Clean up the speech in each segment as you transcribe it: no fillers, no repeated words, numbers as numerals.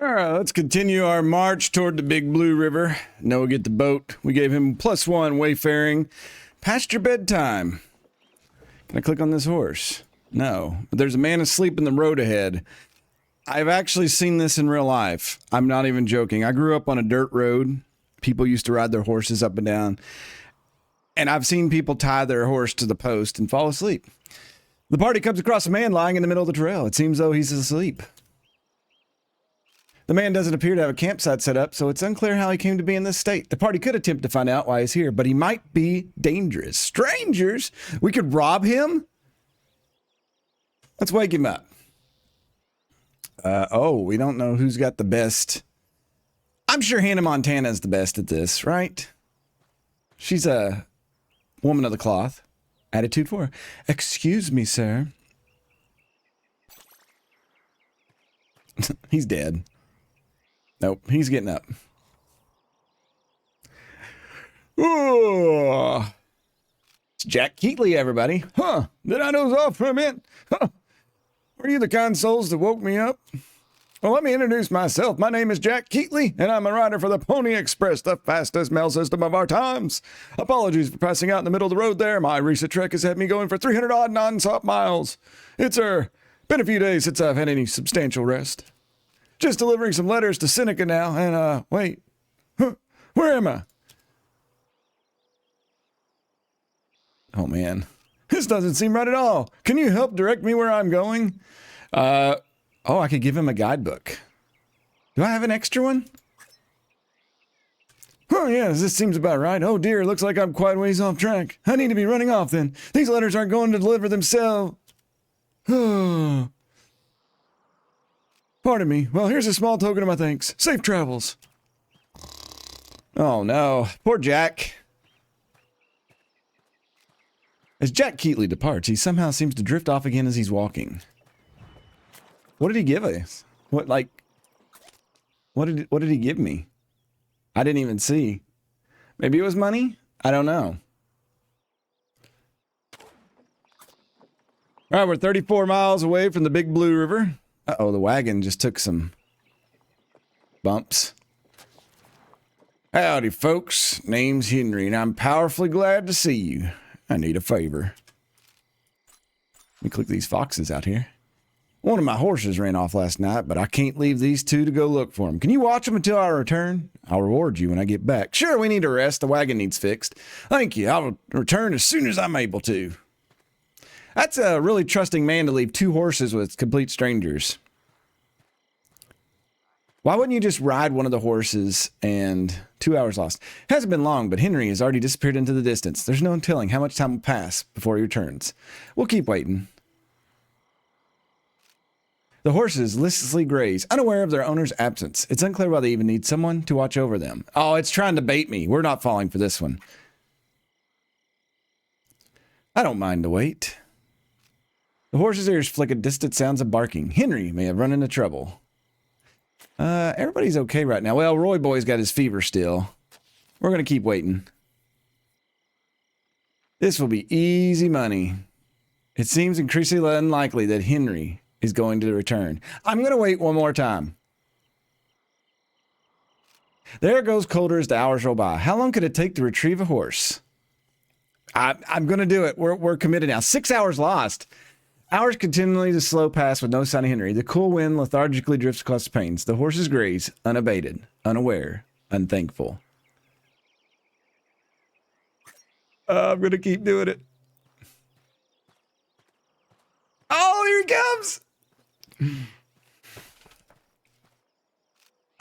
All right, let's continue our march toward the Big Blue River. Noah get the boat. We gave him +1 wayfaring. Past your bedtime. Can I click on this horse? No. But there's a man asleep in the road ahead. I've actually seen this in real life. I'm not even joking. I grew up on a dirt road. People used to ride their horses up and down. And I've seen people tie their horse to the post and fall asleep. The party comes across a man lying in the middle of the trail. It seems though he's asleep. The man doesn't appear to have a campsite set up, so it's unclear how he came to be in this state. The party could attempt to find out why he's here, but he might be dangerous. Strangers? We could rob him? Let's wake him up. We don't know who's got the best. I'm sure Hannah Montana's the best at this, right? She's a woman of the cloth. Attitude 4. Excuse me, sir. He's dead. Nope, he's getting up. Ooh. It's Jack Keatley, everybody. Huh, did I doze off for a minute? Huh. Were you the kind souls that woke me up? Well, let me introduce myself. My name is Jack Keatley, and I'm a rider for the Pony Express, the fastest mail system of our times. Apologies for passing out in the middle of the road there. My recent trek has had me going for 300-odd non-stop miles. It's been a few days since I've had any substantial rest. Just delivering some letters to Seneca now, and, wait. Huh, where am I? Oh, man. This doesn't seem right at all. Can you help direct me where I'm going? I could give him a guidebook. Do I have an extra one? Oh, yes, this seems about right. Oh, dear, looks like I'm quite a ways off track. I need to be running off, then. These letters aren't going to deliver themselves. Oh. Pardon me. Well, here's a small token of my thanks. Safe travels. Oh, no. Poor Jack. As Jack Keatley departs, he somehow seems to drift off again as he's walking. What did he give us? What did he give me? I didn't even see. Maybe it was money? I don't know. All right, we're 34 miles away from the Big Blue River. Uh-oh, the wagon just took some bumps. Howdy, folks. Name's Henry, and I'm powerfully glad to see you. I need a favor. Let me click these foxes out here. One of my horses ran off last night, but I can't leave these two to go look for them. Can you watch them until I return? I'll reward you when I get back. Sure, we need a rest. The wagon needs fixed. Thank you. I'll return as soon as I'm able to. That's a really trusting man to leave 2 horses with complete strangers. Why wouldn't you just ride one of the horses and 2 hours lost? Hasn't been long, but Henry has already disappeared into the distance. There's no telling how much time will pass before he returns. We'll keep waiting. The horses listlessly graze, unaware of their owner's absence. It's unclear why they even need someone to watch over them. Oh, it's trying to bait me. We're not falling for this one. I don't mind the wait. The horse's ears flick at distant sounds of barking. Henry may have run into trouble. Everybody's okay right now. Well, Roy Boy's got his fever still. We're going to keep waiting. This will be easy money. It seems increasingly unlikely that Henry is going to return. I'm going to wait one more time. There goes colder as the hours roll by. How long could it take to retrieve a horse? I'm going to do it. We're committed now. 6 hours lost. Hours continually to slow past with no sign of Henry. The cool wind lethargically drifts across the plains. The horses graze, unabated, unaware, unthankful. I'm going to keep doing it. Oh, here he comes!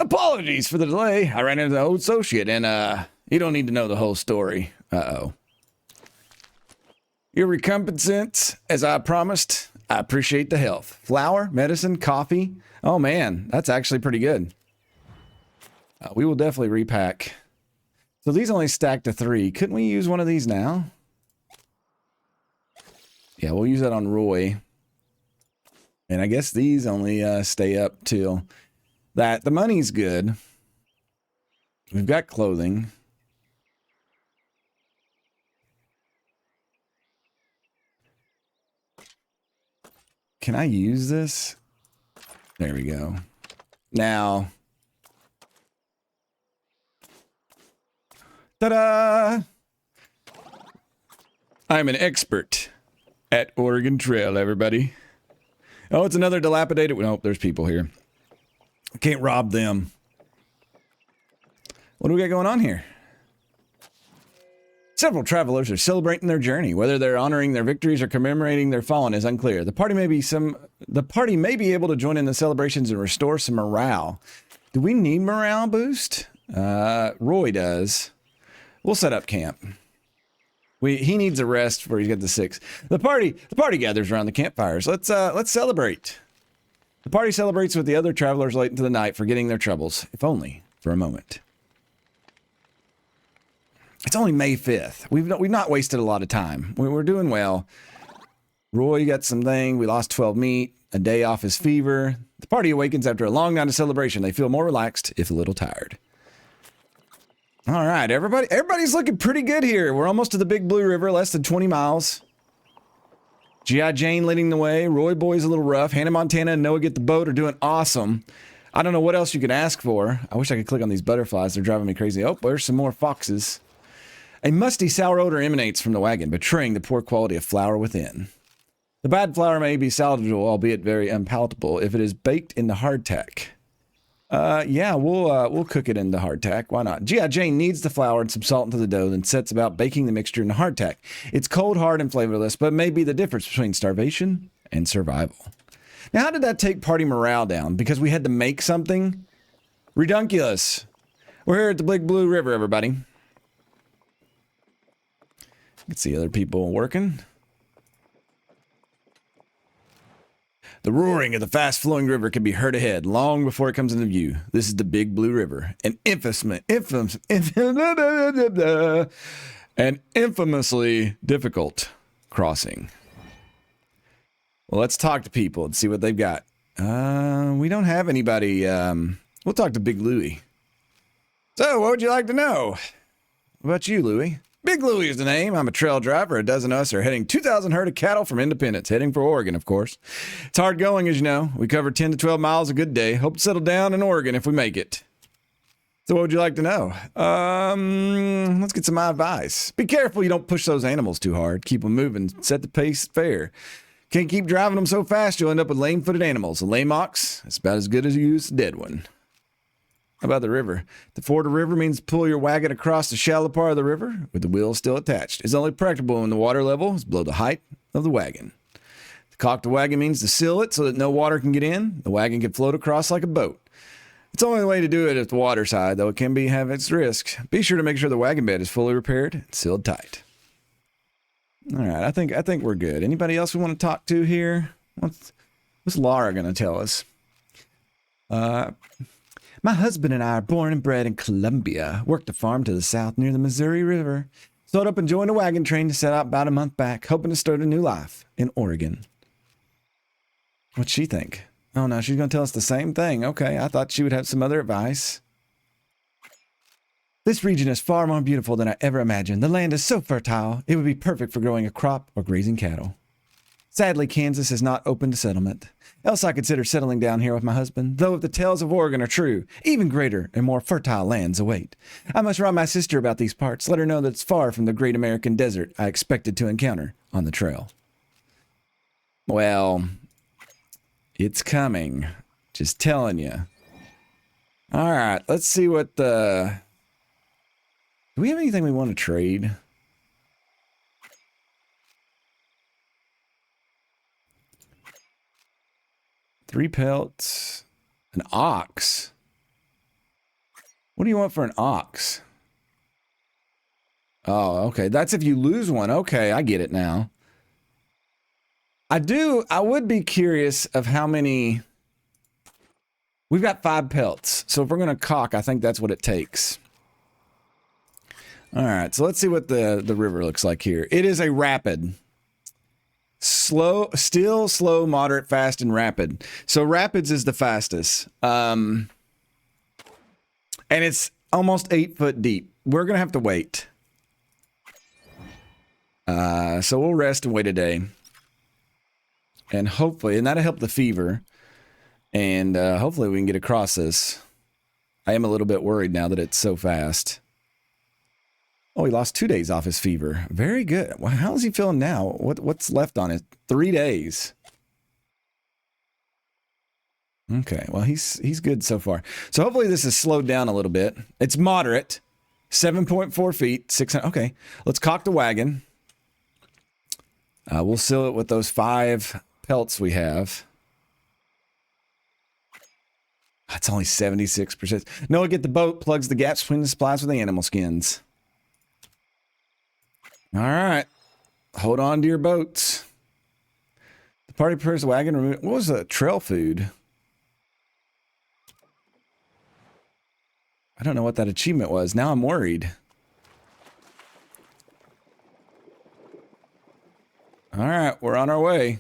Apologies for the delay. I ran into the old associate, and you don't need to know the whole story. Uh-oh. Your recompense, as I promised, I appreciate the help. Flour, medicine, coffee. Oh, man, that's actually pretty good. We will definitely repack. So these only stack to 3. Couldn't we use one of these now? Yeah, we'll use that on Roy. And I guess these only stay up till that. The money's good. We've got clothing. Can I use this? There we go. Now, ta-da! I'm an expert at Oregon Trail, everybody. Oh, it's another dilapidated... Nope, there's people here. Can't rob them. What do we got going on here? Several travelers are celebrating their journey. Whether they're honoring their victories or commemorating their fallen is unclear. The party may be able to join in the celebrations and restore some morale. Do we need morale boost? Roy does. We'll set up camp. He needs a rest before he's got the 6. The party gathers around the campfires. Let's celebrate. The party celebrates with the other travelers late into the night, forgetting their troubles, if only for a moment. It's only May 5th. We've not wasted a lot of time. We're doing well. Roy got something. We lost 12 meat. A day off his fever. The party awakens after a long night of celebration. They feel more relaxed, if a little tired. All right, everybody's looking pretty good here. We're almost to the Big Blue River, less than 20 miles. G.I. Jane leading the way. Roy Boy's a little rough. Hannah Montana and Noah Get the Boat are doing awesome. I don't know what else you could ask for. I wish I could click on these butterflies. They're driving me crazy. Oh, there's some more foxes. A musty, sour odor emanates from the wagon, betraying the poor quality of flour within. The bad flour may be salvageable, albeit very unpalatable, if it is baked into hardtack. Yeah, we'll cook it into hardtack. Why not? G.I. Jane kneads the flour and some salt into the dough, then sets about baking the mixture into hardtack. It's cold, hard, and flavorless, but may be the difference between starvation and survival. Now, how did that take party morale down? Because we had to make something? Redunculous. We're here at the Big Blue River, everybody. You can see other people working. The roaring of the fast-flowing river can be heard ahead long before it comes into view. This is the Big Blue River, an infamously difficult crossing. Well, let's talk to people and see what they've got. We don't have anybody. We'll talk to Big Louie. So, what would you like to know? What about you, Louie? Big Louie is the name. I'm a trail driver. A dozen of us are heading 2,000 herd of cattle from Independence, heading for Oregon, of course. It's hard going, as you know. We cover 10 to 12 miles a good day. Hope to settle down in Oregon if we make it. So what would you like to know? Let's get some advice. Be careful you don't push those animals too hard. Keep them moving. Set the pace fair. Can't keep driving them so fast, you'll end up with lame-footed animals. A lame ox is about as good as you use a dead one. How about the river? The ford of river means pull your wagon across the shallow part of the river with the wheels still attached. It's only practicable when the water level is below the height of the wagon. To caulk the wagon means to seal it so that no water can get in. The wagon can float across like a boat. It's the only way to do it at the water side, though it can have its risks. Be sure to make sure the wagon bed is fully repaired and sealed tight. All right, I think we're good. Anybody else we want to talk to here? What's Laura going to tell us? My husband and I are born and bred in Columbia. Worked a farm to the south near the Missouri River. Sold up and joined a wagon train to set out about a month back, hoping to start a new life in Oregon. What'd she think? Oh, no, she's going to tell us the same thing. Okay, I thought she would have some other advice. This region is far more beautiful than I ever imagined. The land is so fertile, it would be perfect for growing a crop or grazing cattle. Sadly, Kansas is not open to settlement. Else I consider settling down here with my husband, though if the tales of Oregon are true, even greater and more fertile lands await. I must write my sister about these parts, let her know that it's far from the great American desert I expected to encounter on the trail. Well, it's coming. Just telling you. All right, let's see what the... Do we have anything we want to trade? Three pelts. An ox. What do you want for an ox? Oh, okay. That's if you lose one. Okay, I get it now. I would be curious of how many... We've got 5 pelts. So if we're going to caulk, I think that's what it takes. All right, so let's see what the river looks like here. It is a rapid. Slow, still slow, moderate, fast, and rapid. So rapids is the fastest. And it's almost 8 foot deep. We're going to have to wait. So we'll rest and wait a day. And hopefully, and that'll help the fever. And hopefully we can get across this. I am a little bit worried now that it's so fast. Oh, he lost 2 days off his fever. Very good. Well, how is he feeling now? What's left on it? 3 days. Okay, well, he's good so far. So hopefully this has slowed down a little bit. It's moderate. 7.4 feet, 600. Okay, let's cock the wagon. We'll seal it with those 5 pelts we have. That's only 76%. Noah, get the boat, plugs the gaps between the supplies with the animal skins. All right. Hold on to your boats. The party prepares the wagon. What was the trail food? I don't know what that achievement was. Now I'm worried. All right, we're on our way.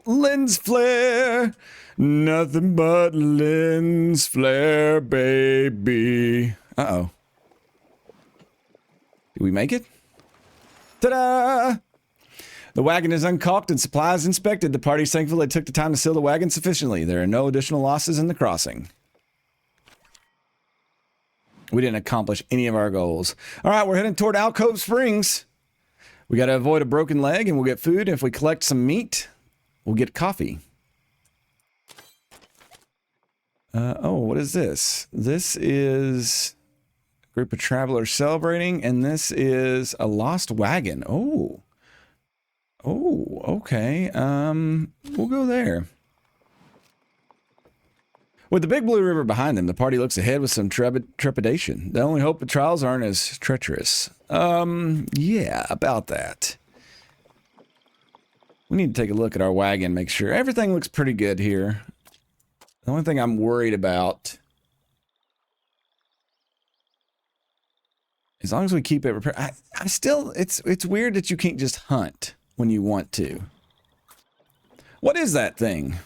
Lens flare. Nothing but lens flare, baby. Uh-oh. Did we make it? Ta-da! The wagon is uncaulked and supplies inspected. The party's thankful they took the time to seal the wagon sufficiently. There are no additional losses in the crossing. We didn't accomplish any of our goals. All right, we're heading toward Alcove Springs. We got to avoid a broken leg and we'll get food. If we collect some meat, we'll get coffee. Oh, what is this? This is a group of travelers celebrating, and this is a lost wagon. Oh. Oh, okay. We'll go there. With the big blue river behind them, the party looks ahead with some trepidation. The only hope the trials aren't as treacherous. Yeah, about that. We need to take a look at our wagon, make sure everything looks pretty good here. The only thing I'm worried about, as long as we keep it repaired, I still, it's weird that you can't just hunt when you want to. What is that thing?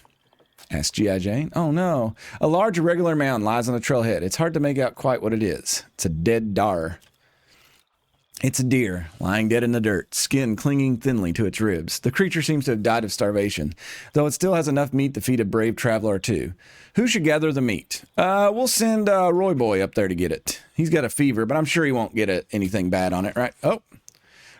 Asked G.I. Jane. Oh no. A large irregular mound lies on the trailhead. It's hard to make out quite what it is. It's a dead dar. It's a deer, lying dead in the dirt, skin clinging thinly to its ribs. The creature seems to have died of starvation, though it still has enough meat to feed a brave traveler or two. Who should gather the meat? We'll send Roy Boy up there to get it. He's got a fever, but I'm sure he won't get anything bad on it, right? Oh.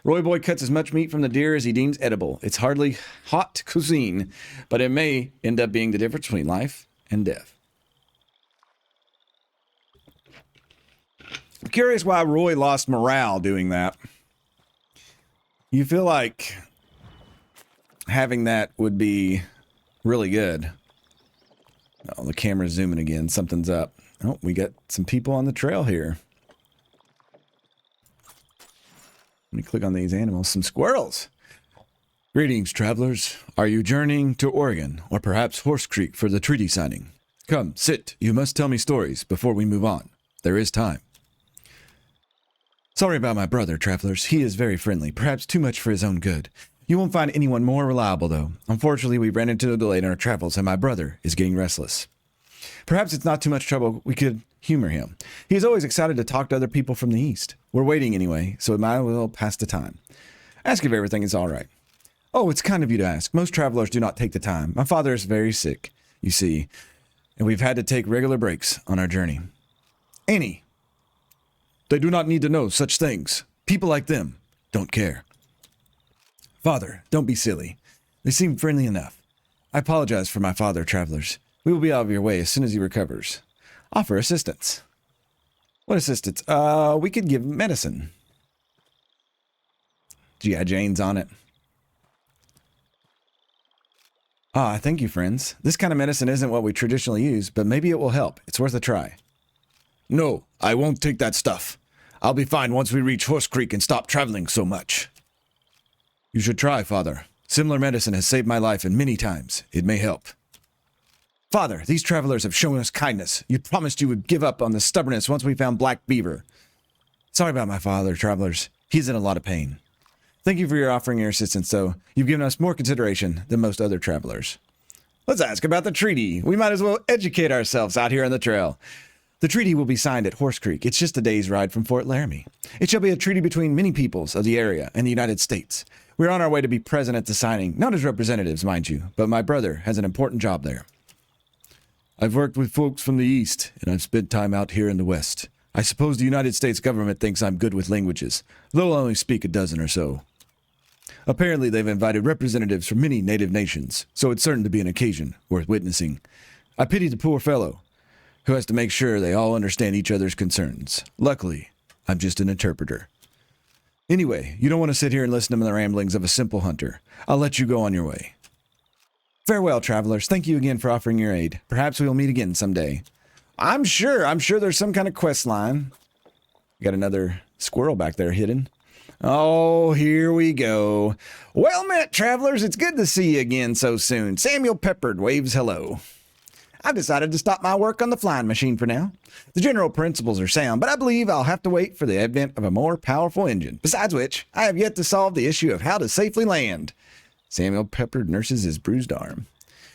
Roy Boy cuts as much meat from the deer as he deems edible. It's hardly hot cuisine, but it may end up being the difference between life and death. I'm curious why Roy lost morale doing that. You feel like having that would be really good. Oh, the camera's zooming again. Something's up. Oh, we got some people on the trail here. Let me click on these animals. Some squirrels. Greetings, travelers. Are you journeying to Oregon or perhaps Horse Creek for the treaty signing? Come, sit. You must tell me stories before we move on. There is time. Sorry about my brother, travelers. He is very friendly, perhaps too much for his own good. You won't find anyone more reliable, though. Unfortunately, we ran into a delay in our travels, and my brother is getting restless. Perhaps it's not too much trouble. We could humor him. He is always excited to talk to other people from the East. We're waiting anyway, so we might as well pass the time. Ask if everything is all right. Oh, it's kind of you to ask. Most travelers do not take the time. My father is very sick, you see, and we've had to take regular breaks on our journey. Annie. They do not need to know such things. People like them don't care. Father, don't be silly. They seem friendly enough. I apologize for my father, travelers. We will be out of your way as soon as he recovers. Offer assistance. What assistance? We could give medicine. G.I. Jane's on it. Ah, thank you, friends. This kind of medicine isn't what we traditionally use, but maybe it will help. It's worth a try. No, I won't take that stuff. I'll be fine once we reach Horse Creek and stop traveling so much. You should try, Father. Similar medicine has saved my life and many times. It may help. Father, these travelers have shown us kindness. You promised you would give up on the stubbornness once we found Black Beaver. Sorry about my father, travelers. He's in a lot of pain. Thank you for your offering your assistance, though. You've given us more consideration than most other travelers. Let's ask about the treaty. We might as well educate ourselves out here on the trail. The treaty will be signed at Horse Creek. It's just a day's ride from Fort Laramie. It shall be a treaty between many peoples of the area and the United States. We're on our way to be present at the signing, not as representatives, mind you, but my brother has an important job there. I've worked with folks from the East, and I've spent time out here in the West. I suppose the United States government thinks I'm good with languages, though I only speak a dozen or so. Apparently, they've invited representatives from many native nations, so it's certain to be an occasion worth witnessing. I pity the poor fellow, who has to make sure they all understand each other's concerns. Luckily, I'm just an interpreter. Anyway, you don't want to sit here and listen to the ramblings of a simple hunter. I'll let you go on your way. Farewell, travelers. Thank you again for offering your aid. Perhaps we'll meet again someday. I'm sure there's some kind of quest line. Got another squirrel back there hidden. Oh, here we go. Well met, travelers. It's good to see you again so soon. Samuel Peppard waves hello. I've decided to stop my work on the flying machine for now. The general principles are sound, but I believe I'll have to wait for the advent of a more powerful engine. Besides which, I have yet to solve the issue of how to safely land. Samuel Peppard nurses his bruised arm.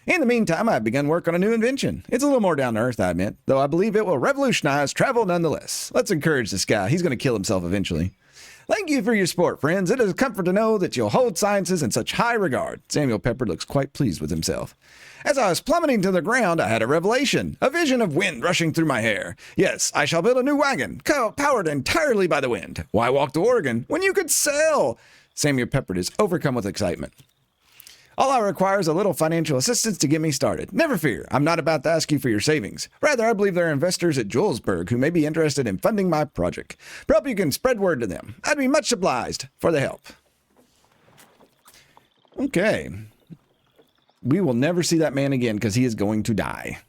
In the meantime, I've begun work on a new invention. It's a little more down to earth, I admit, though I believe it will revolutionize travel nonetheless. Let's encourage this guy. He's going to kill himself eventually. Thank you for your support, friends. It is a comfort to know that you'll hold sciences in such high regard. Samuel Peppard looks quite pleased with himself. As I was plummeting to the ground, I had a revelation, a vision of wind rushing through my hair. Yes, I shall build a new wagon, powered entirely by the wind. Why walk to Oregon when you could sail? Samuel Peppard is overcome with excitement. All I require is a little financial assistance to get me started. Never fear, I'm not about to ask you for your savings. Rather, I believe there are investors at Julesburg who may be interested in funding my project. Perhaps you can spread word to them. I'd be much obliged for the help. Okay. We will never see that man again because he is going to die.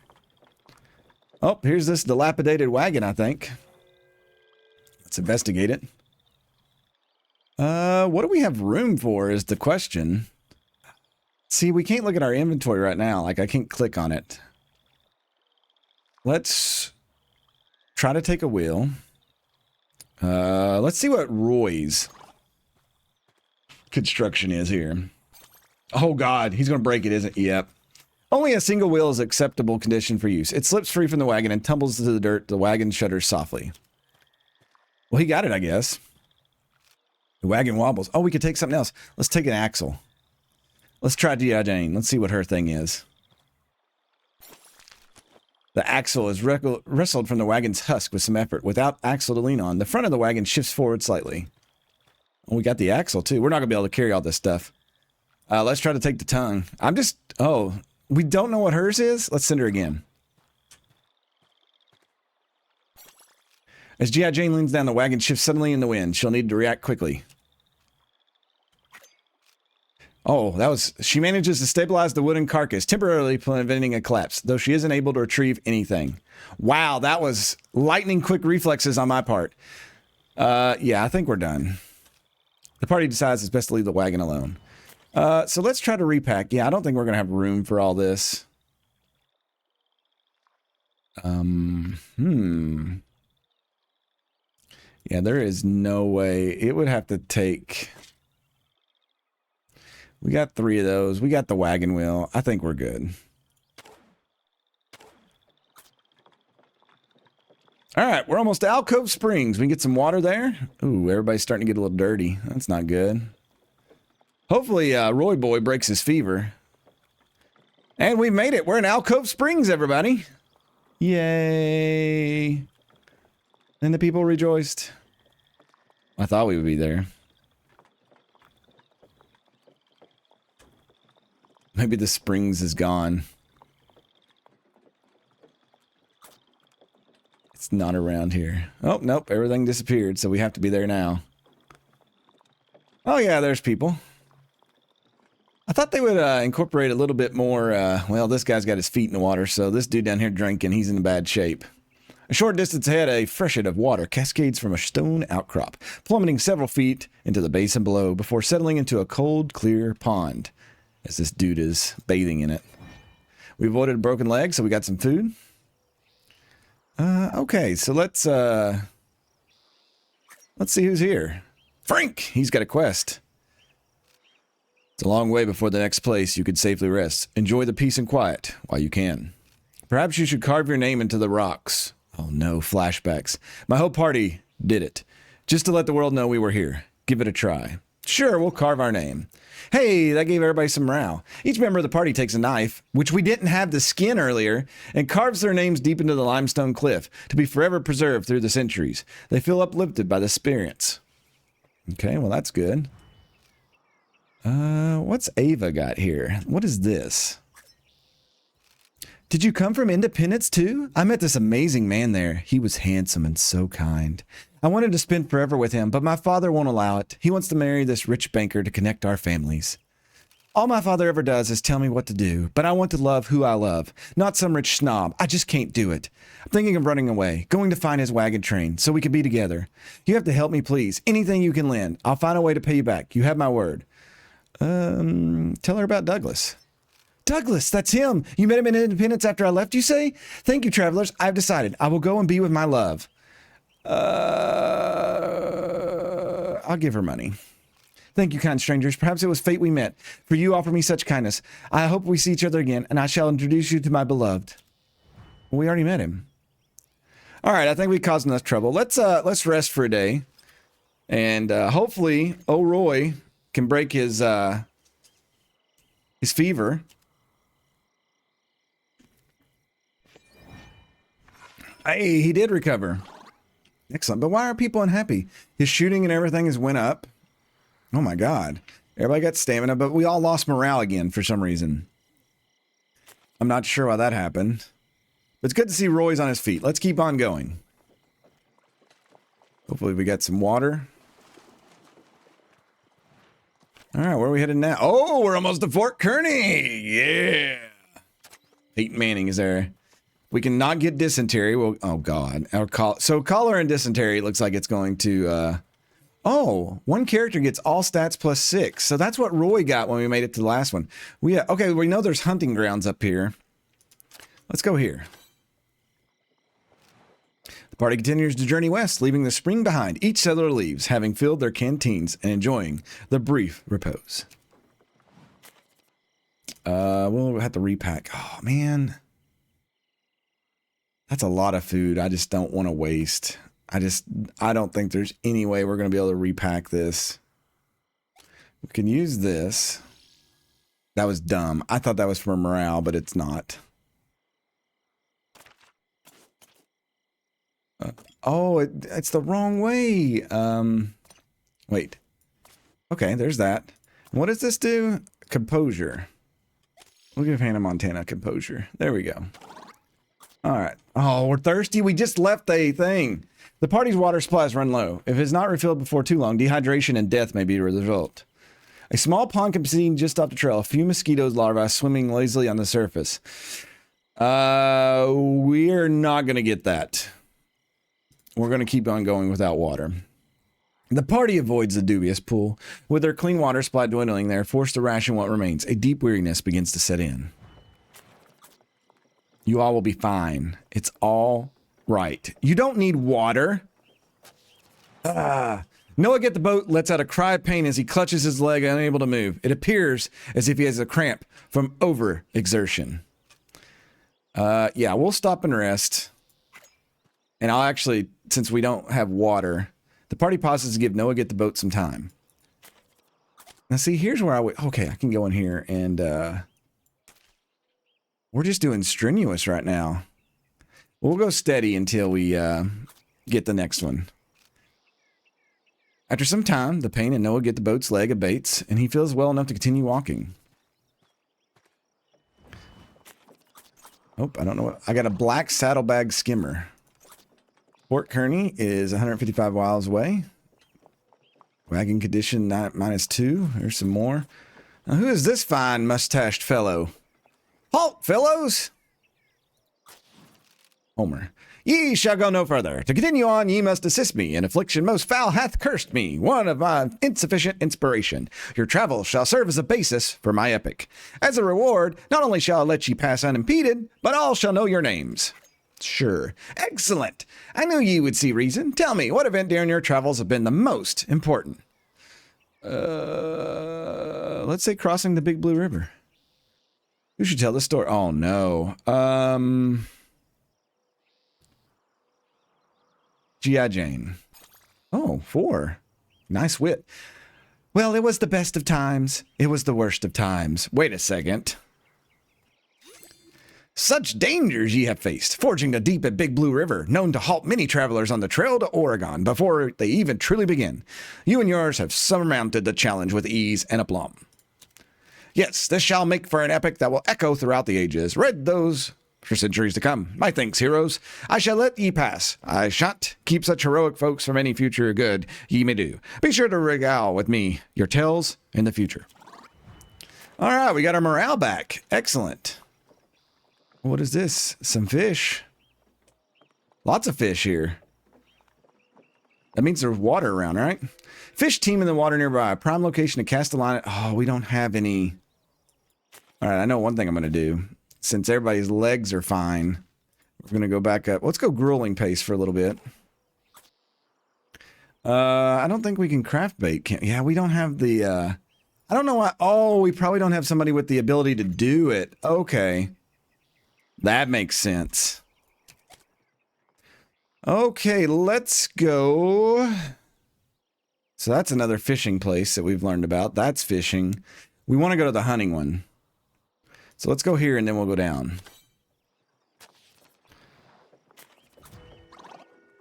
Oh, here's this dilapidated wagon, I think. Let's investigate it. What do we have room for is the question. See, we can't look at our inventory right now. Like, I can't click on it. Let's try to take a wheel. Let's see what Roy's construction is here. Oh, God. He's going to break it, isn't he? Yep. Only a single wheel is acceptable condition for use. It slips free from the wagon and tumbles to the dirt. The wagon shudders softly. Well, he got it, I guess. The wagon wobbles. Oh, we could take something else. Let's take an axle. Let's try G.I. Jane. Let's see what her thing is. The axle is wrestled from the wagon's husk with some effort. Without axle to lean on, the front of the wagon shifts forward slightly. Oh, we got the axle, too. We're not going to be able to carry all this stuff. Let's try to take the tongue. Oh, we don't know what hers is? Let's send her again. As G.I. Jane leans down, the wagon shifts suddenly in the wind. She'll need to react quickly. Oh, she manages to stabilize the wooden carcass, temporarily preventing a collapse, though she isn't able to retrieve anything. Wow, that was lightning quick reflexes on my part. Yeah, I think we're done. The party decides it's best to leave the wagon alone. So let's try to repack. Yeah, I don't think we're going to have room for all this. Yeah, there is no way. It would have to take... We got 3 of those. We got the wagon wheel. I think we're good. All right, we're almost to Alcove Springs. We can get some water there. Ooh, everybody's starting to get a little dirty. That's not good. Hopefully, Roy Boy breaks his fever. And we made it. We're in Alcove Springs, everybody. Yay. And the people rejoiced. I thought we would be there. Maybe the springs is gone. It's not around here. Oh, nope. Everything disappeared, so we have to be there now. Oh, yeah, there's people. I thought they would incorporate a little bit more. Well, this guy's got his feet in the water, so this dude down here drinking, he's in bad shape. A short distance ahead, a freshet of water cascades from a stone outcrop, plummeting several feet into the basin below before settling into a cold, clear pond. As this dude is bathing in it. We avoided a broken leg, so we got some food. Okay, so let's see who's here. Frank! He's got a quest. It's a long way before the next place you could safely rest. Enjoy the peace and quiet while you can. Perhaps you should carve your name into the rocks. Oh no, flashbacks. My whole party did it. Just to let the world know we were here. Give it a try. Sure, we'll carve our name. Hey, that gave everybody some morale. Each member of the party takes a knife, which we didn't have the skin earlier, and carves their names deep into the limestone cliff to be forever preserved through the centuries. They feel uplifted by the experience. Okay, well, that's good. What's Ava got here? What is this? Did you come from Independence too? I met this amazing man there. He was handsome and so kind. I wanted to spend forever with him, but my father won't allow it. He wants to marry this rich banker to connect our families. All my father ever does is tell me what to do, but I want to love who I love, not some rich snob. I just can't do it. I'm thinking of running away, going to find his wagon train so we can be together. You have to help me, please. Anything you can lend. I'll find a way to pay you back. You have my word. Tell her about Douglas. Douglas, that's him. You met him in Independence after I left, you say? Thank you, travelers. I've decided. I will go and be with my love. I'll give her money. Thank you, kind strangers. Perhaps it was fate we met, for you offer me such kindness. I hope we see each other again, and I shall introduce you to my beloved. We already met him. All right, I think we caused enough trouble. Let's rest for a day, and hopefully, O'Roy can break his fever. Hey, he did recover. Excellent. But why are people unhappy? His shooting and everything has went up. Oh my God. Everybody got stamina, but we all lost morale again for some reason. I'm not sure why that happened. But it's good to see Roy's on his feet. Let's keep on going. Hopefully we got some water. All right, where are we headed now? Oh, we're almost to Fort Kearny. Yeah. Peyton Manning is there. We can not get dysentery. Well, oh God. So cholera and dysentery looks like it's going to, one character gets all stats plus 6. So that's what Roy got when we made it to the last one. Okay, we know there's hunting grounds up here. Let's go here. The party continues to journey west, leaving the spring behind. Each settler leaves, having filled their canteens and enjoying the brief repose. We'll have to repack. Oh, man. That's a lot of food I just don't want to waste. I don't think there's any way we're going to be able to repack this. We can use this. That was dumb. I thought that was for morale, but it's not. It's the wrong way. Wait. Okay, there's that. What does this do? Composure. We'll give Hannah Montana composure. There we go. All right. Oh, we're thirsty. We just left a thing. The party's water supplies run low. If it's not refilled before too long, dehydration and death may be the result. A small pond can be seen just off the trail. A few mosquitoes larvae swimming lazily on the surface. We're not going to get that. We're going to keep on going without water. The party avoids the dubious pool. With their clean water supply dwindling, they are forced to ration what remains. A deep weariness begins to set in. You all will be fine. It's all right. You don't need water. Noah gets the boat, lets out a cry of pain as he clutches his leg, unable to move. It appears as if he has a cramp from overexertion. Yeah, we'll stop and rest. And I'll actually, since we don't have water, the party pauses to give Noah get the boat some time. Now see, here's where I would, okay, I can go in here and, we're just doing strenuous right now. We'll go steady until we get the next one. After some time, the pain and Noah get the boat's leg abates, and he feels well enough to continue walking. Oh, I don't know what. I got a black saddlebag skimmer. Fort Kearny is 155 miles away. Wagon condition -2. There's some more. Now, who is this fine mustached fellow? Halt, fellows! Homer. Ye shall go no further. To continue on, ye must assist me. An affliction most foul hath cursed me, one of my insufficient inspiration. Your travels shall serve as a basis for my epic. As a reward, not only shall I let ye pass unimpeded, but all shall know your names. Sure. Excellent. I knew ye would see reason. Tell me, what event during your travels have been the most important? Let's say crossing the Big Blue River. Who should tell the story? Oh, no. G.I. Jane. Oh, 4. Nice wit. Well, it was the best of times. It was the worst of times. Wait a second. Such dangers ye have faced, forging a deep and big blue river, known to halt many travelers on the trail to Oregon before they even truly begin. You and yours have surmounted the challenge with ease and aplomb. Yes, this shall make for an epic that will echo throughout the ages. Read those for centuries to come. My thanks, heroes. I shall let ye pass. I shan't keep such heroic folks from any future good ye may do. Be sure to regale with me your tales in the future. All right, we got our morale back. Excellent. What is this? Some fish. Lots of fish here. That means there's water around, right? Fish team in the water nearby. Prime location to cast a line. Oh, we don't have any. All right, I know one thing I'm going to do. Since everybody's legs are fine, we're going to go back up. Let's go grueling pace for a little bit. I don't think we can craft bait. Yeah, we don't have the... I don't know why. Oh, we probably don't have somebody with the ability to do it. Okay. That makes sense. Okay, let's go. So that's another fishing place that we've learned about. That's fishing. We want to go to the hunting one. So let's go here and then we'll go down.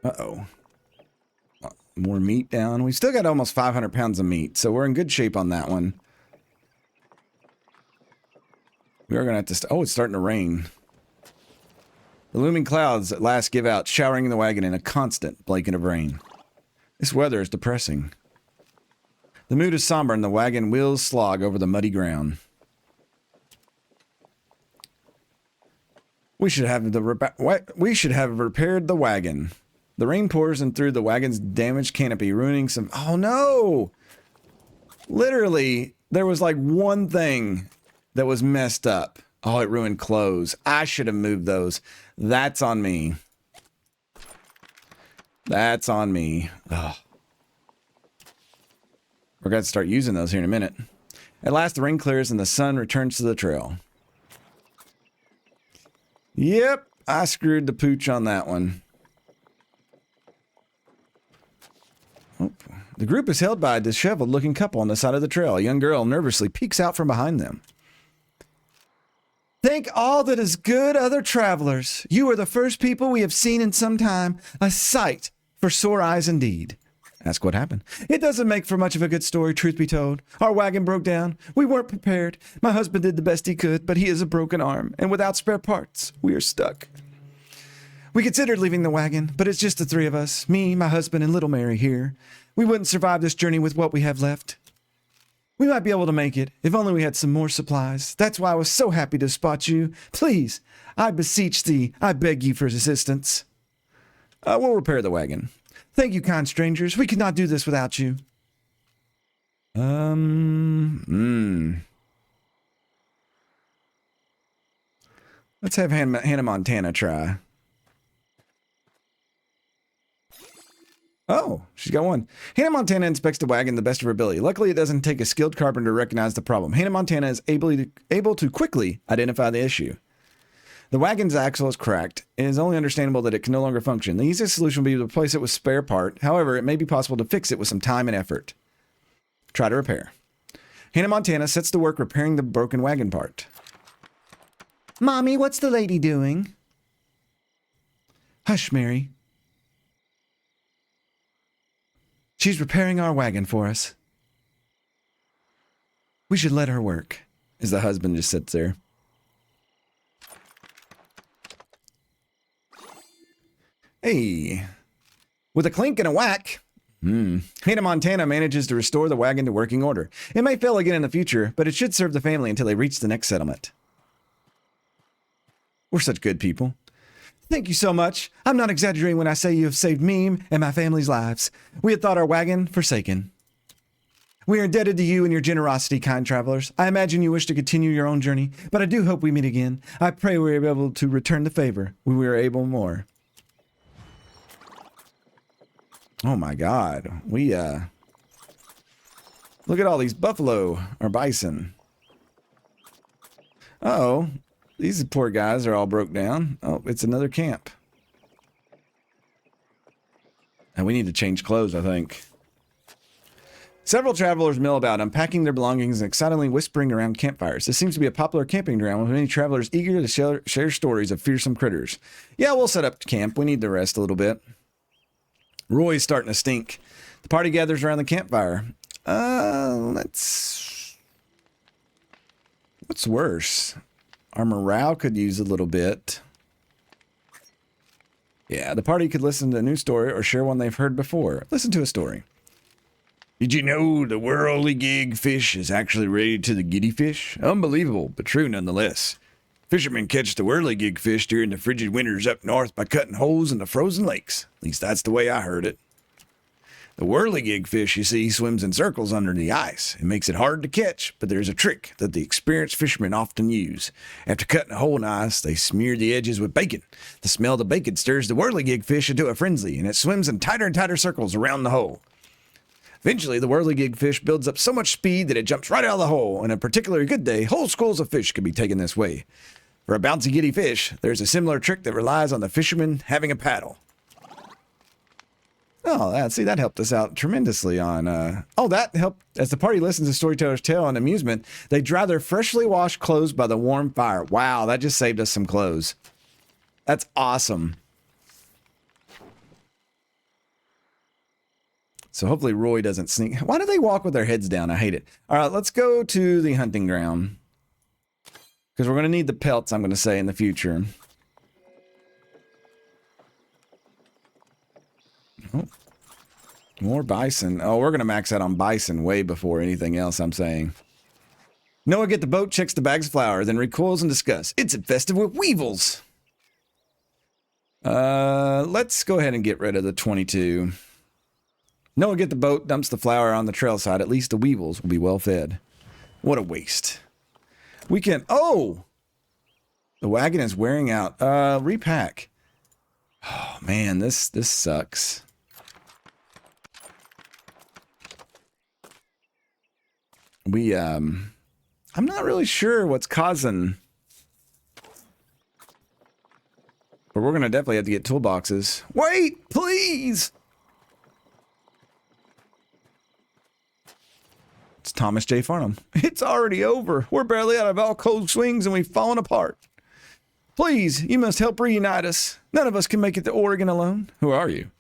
Uh-oh. More meat down. We still got almost 500 pounds of meat, so we're in good shape on that one. We are going to have to... Oh, it's starting to rain. The looming clouds at last give out, showering the wagon in a constant blanket of rain. This weather is depressing. The mood is somber and the wagon wheels slog over the muddy ground. We should have repaired the wagon. The rain pours in through the wagon's damaged canopy, ruining some... Oh no! Literally, there was like one thing that was messed up. Oh, it ruined clothes. I should have moved those. That's on me. That's on me. Ugh. We're going to start using those here in a minute. At last, the rain clears and the sun returns to the trail. Yep, I screwed the pooch on that one. Oh, the group is held by a disheveled-looking couple on the side of the trail. A young girl nervously peeks out from behind them. Thank all that is good, other travelers. You are the first people we have seen in some time. A sight for sore eyes indeed. Ask what happened. It doesn't make for much of a good story, truth be told. Our wagon broke down. We weren't prepared. My husband did the best he could, but he has a broken arm, and without spare parts, we are stuck. We considered leaving the wagon, but it's just the three of us, me, my husband, and little Mary here. We wouldn't survive this journey with what we have left. We might be able to make it, if only we had some more supplies. That's why I was so happy to spot you. Please, I beseech thee, I beg you for assistance. We'll repair the wagon. Thank you, kind strangers. We could not do this without you. Let's have Hannah Montana try. Oh, she's got one. Hannah Montana inspects the wagon to the best of her ability. Luckily, it doesn't take a skilled carpenter to recognize the problem. Hannah Montana is able to quickly identify the issue. The wagon's axle is cracked. It is only understandable that it can no longer function. The easiest solution would be to replace it with a spare part. However, it may be possible to fix it with some time and effort. Try to repair. Hannah Montana sets to work repairing the broken wagon part. Mommy, what's the lady doing? Hush, Mary. She's repairing our wagon for us. We should let her work. As the husband just sits there. Hey. With a clink and a whack, Hannah Montana manages to restore the wagon to working order. It may fail again in the future, but it should serve the family until they reach the next settlement. We're such good people. Thank you so much. I'm not exaggerating when I say you have saved me and my family's lives. We had thought our wagon forsaken. We are indebted to you and your generosity, kind travelers. I imagine you wish to continue your own journey, but I do hope we meet again. I pray we are able to return the favor when we are able more. Oh my God. We, look at all these buffalo or bison. Uh-oh. These poor guys are all broke down. Oh, it's another camp. And we need to change clothes, I think. Several travelers mill about, unpacking their belongings and excitedly whispering around campfires. This seems to be a popular camping ground with many travelers eager to share stories of fearsome critters. Yeah, we'll set up camp. We need to rest a little bit. Roy's starting to stink. The party gathers around the campfire. What's worse? Our morale could use a little bit. Yeah, the party could listen to a new story or share one they've heard before. Listen to a story. Did you know the whirligig fish is actually related to the giddy fish? Unbelievable, but true nonetheless. Fishermen catch the whirligig fish during the frigid winters up north by cutting holes in the frozen lakes. At least that's the way I heard it. The whirligig fish, you see, swims in circles under the ice. It makes it hard to catch, but there's a trick that the experienced fishermen often use. After cutting a hole in the ice, they smear the edges with bacon. The smell of the bacon stirs the whirligig fish into a frenzy, and it swims in tighter and tighter circles around the hole. Eventually, the whirligig fish builds up so much speed that it jumps right out of the hole. On a particularly good day, whole schools of fish can be taken this way. For a bouncy giddy fish, there's a similar trick that relies on the fisherman having a paddle. Oh, see, that helped us out tremendously on, that helped. As the party listens to Storyteller's Tale and amusement, they dry their freshly washed clothes by the warm fire. Wow, that just saved us some clothes. That's awesome. So hopefully Roy doesn't sneak. Why do they walk with their heads down? I hate it. All right, let's go to the hunting ground. Because we're going to need the pelts, I'm going to say, in the future. Oh, more bison. Oh, we're going to max out on bison way before anything else, I'm saying. Noah, get the boat, checks the bags of flour, then recoils in disgust. It's infested with weevils. Let's go ahead and get rid of the 22. Noah, get the boat, dumps the flour on the trail side. At least the weevils will be well fed. What a waste. We can... Oh! The wagon is wearing out. Repack. Oh, man, this sucks. I'm not really sure what's causing... But we're going to definitely have to get toolboxes. Wait, please! It's Thomas J. Farnham. It's already over. We're barely out of all cold swings and we've fallen apart. Please, you must help reunite us. None of us can make it to Oregon alone. Who are you?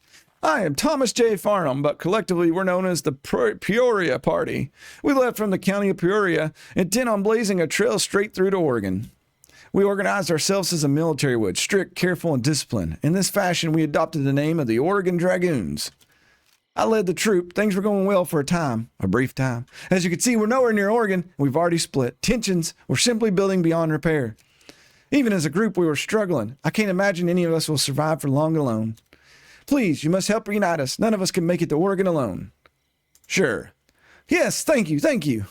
I am Thomas J. Farnham, but collectively we're known as the Peoria Party. We left from the county of Peoria, intent on blazing a trail straight through to Oregon. We organized ourselves as a military would, strict, careful, and disciplined. In this fashion, we adopted the name of the Oregon Dragoons. I led the troop. Things were going well for a brief time. As you can see, we're nowhere near Oregon. We've already split. Tensions were simply building beyond repair. Even as a group, we were struggling. I can't imagine any of us will survive for long alone. Please, you must help reunite us. None of us can make it to Oregon alone. Sure. Yes, thank you, thank you.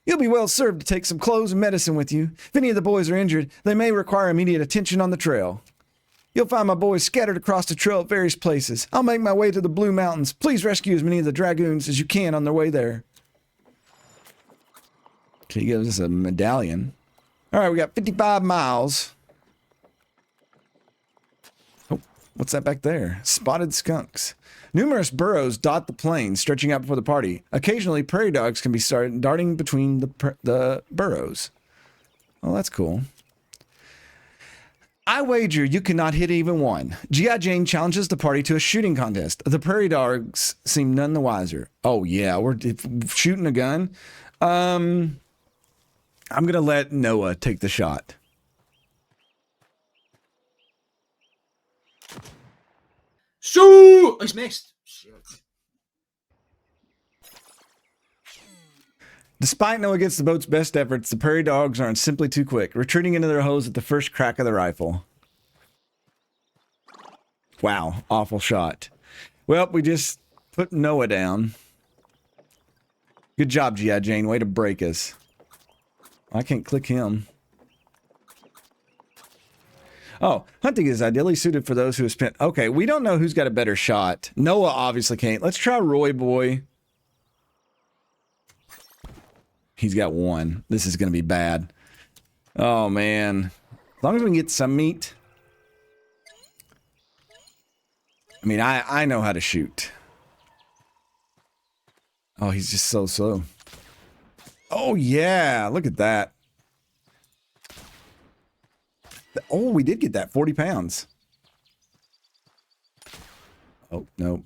You'll be well served to take some clothes and medicine with you. If any of the boys are injured, they may require immediate attention on the trail. You'll find my boys scattered across the trail at various places. I'll make my way to the Blue Mountains. Please rescue as many of the dragoons as you can on their way there. Okay, he gives us a medallion. All right, we got 55 miles. Oh, what's that back there? Spotted skunks. Numerous burrows dot the plains, stretching out before the party. Occasionally, prairie dogs can be started darting between the burrows. Oh, that's cool. I wager you cannot hit even one. G.I. Jane challenges the party to a shooting contest. The prairie dogs seem none the wiser. Oh, yeah, we're shooting a gun. I'm going to let Noah take the shot. Shoot! I missed. Shit. Despite Noah gets the boat's best efforts, the prairie dogs aren't simply too quick, retreating into their holes at the first crack of the rifle. Wow, awful shot. Well, we just put Noah down. Good job, G.I. Jane. Way to break us. I can't click him. Oh, hunting is ideally suited for those who have spent... Okay, we don't know who's got a better shot. Noah obviously can't. Let's try Roy Boy. He's got one. This is going to be bad. Oh, man. As long as we can get some meat. I mean, I know how to shoot. Oh, he's just so slow. Oh, yeah. Look at that. Oh, we did get that. 40 pounds. Oh, no.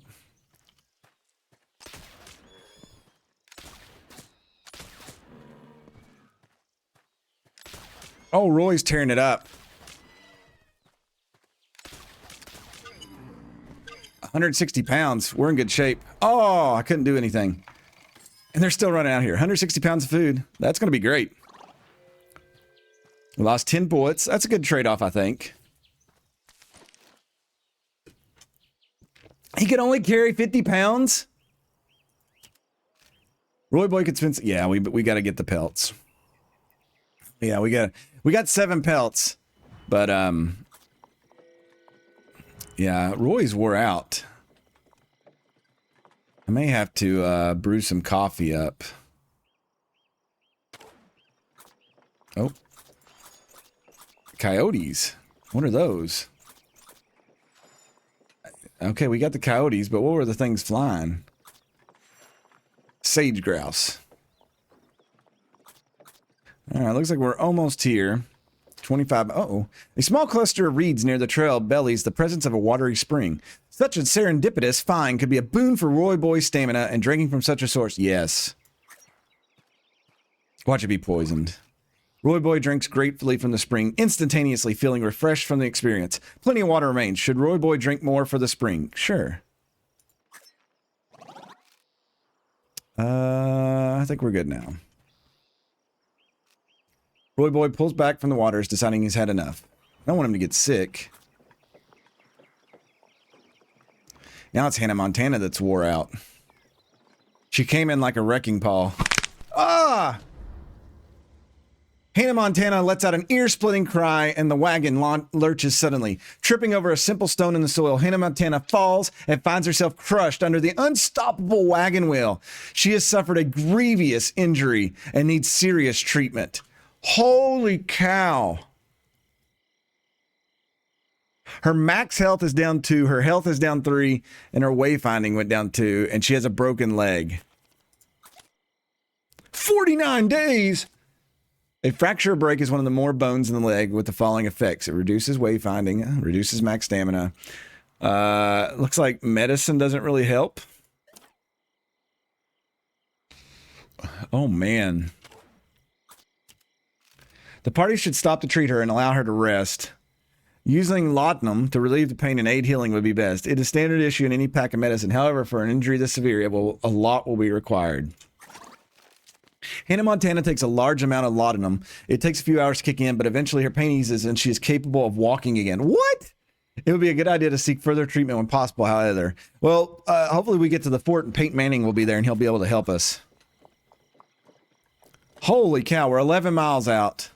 Oh, Roy's tearing it up. 160 pounds. We're in good shape. Oh, I couldn't do anything. And they're still running out here. 160 pounds of food. That's going to be great. We lost 10 bullets. That's a good trade-off, I think. He could only carry 50 pounds? Roy Boy could spend... Yeah, we got to get the pelts. Yeah, we got 7 pelts. But, yeah, Roy's wore out. I may have to brew some coffee up. Oh. Coyotes. What are those? Okay, we got the coyotes, but what were the things flying? Sage grouse. All right, looks like we're almost here. 25. Uh-oh. A small cluster of reeds near the trail bellies the presence of a watery spring. Such a serendipitous find could be a boon for Roy Boy's stamina, and drinking from such a source. Yes. Watch it be poisoned. Roy Boy drinks gratefully from the spring, instantaneously feeling refreshed from the experience. Plenty of water remains. Should Roy Boy drink more for the spring? Sure. I think we're good now. Roy Boy pulls back from the waters, deciding he's had enough. I don't want him to get sick. Now it's Hannah Montana that's wore out. She came in like a wrecking ball. Ah! Hannah Montana lets out an ear-splitting cry, and the wagon lurches suddenly. Tripping over a simple stone in the soil, Hannah Montana falls and finds herself crushed under the unstoppable wagon wheel. She has suffered a grievous injury and needs serious treatment. Holy cow. Her max health is down 2, her health is down 3, and her wayfinding went down 2, and she has a broken leg. 49 days! A fracture or break is one of the more bones in the leg with the following effects. It reduces wayfinding, reduces max stamina. Looks like medicine doesn't really help. Oh, man. The party should stop to treat her and allow her to rest. Using laudanum to relieve the pain and aid healing would be best. It is standard issue in any pack of medicine. However, for an injury this severe, a lot will be required. Hannah Montana takes a large amount of laudanum. It takes a few hours to kick in, but eventually her pain eases and she is capable of walking again. What? It would be a good idea to seek further treatment when possible, however. Well, hopefully we get to the fort and Peyton Manning will be there and he'll be able to help us. Holy cow, we're 11 miles out.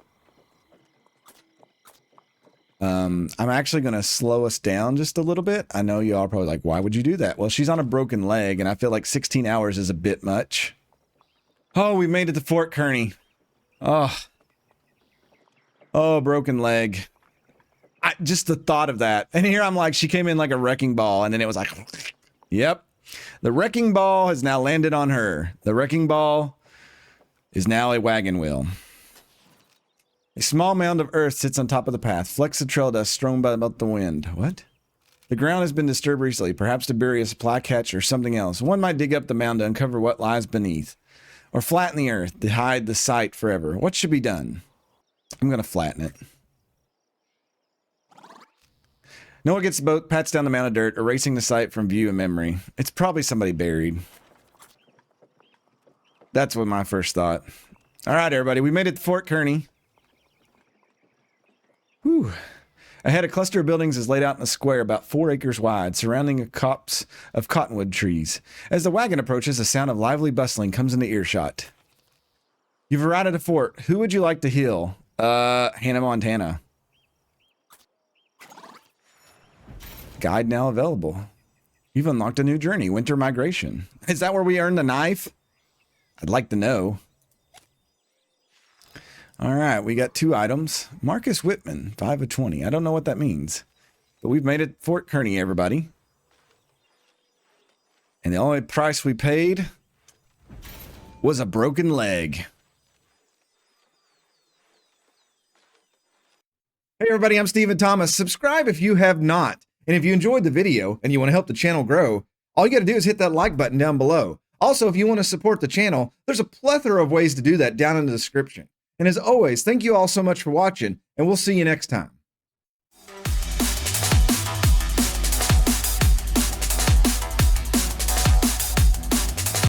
I'm actually going to slow us down just a little bit. I know y'all are probably like, why would you do that? Well, she's on a broken leg and I feel like 16 hours is a bit much. Oh, we made it to Fort Kearny. Oh, broken leg. Just the thought of that. And here I'm like, she came in like a wrecking ball. And then it was like, yep. The wrecking ball has now landed on her. The wrecking ball is now a wagon wheel. A small mound of earth sits on top of the path. Flecks of trail dust strewn about the wind. What? The ground has been disturbed recently, perhaps to bury a supply catch or something else. One might dig up the mound to uncover what lies beneath. Or flatten the earth to hide the sight forever. What should be done? I'm going to flatten it. Noah gets the boat, pats down the mound of dirt, erasing the sight from view and memory. It's probably somebody buried. That's what my first thought. All right, everybody. We made it to Fort Kearny. Whew. Ahead, a cluster of buildings is laid out in a square about 4 acres wide, surrounding a copse of cottonwood trees. As the wagon approaches, a sound of lively bustling comes into earshot. You've arrived at a fort. Who would you like to heal? Hannah Montana. Guide now available. You've unlocked a new journey, winter migration. Is that where we earned the knife? I'd like to know. All right, we got 2 items. Marcus Whitman, 5 of 20. I don't know what that means. But we've made it Fort Kearny, everybody. And the only price we paid was a broken leg. Hey everybody, I'm Stephen Thomas. Subscribe if you have not. And if you enjoyed the video and you want to help the channel grow, all you got to do is hit that like button down below. Also, if you want to support the channel, there's a plethora of ways to do that down in the description. And as always, thank you all so much for watching, and we'll see you next time.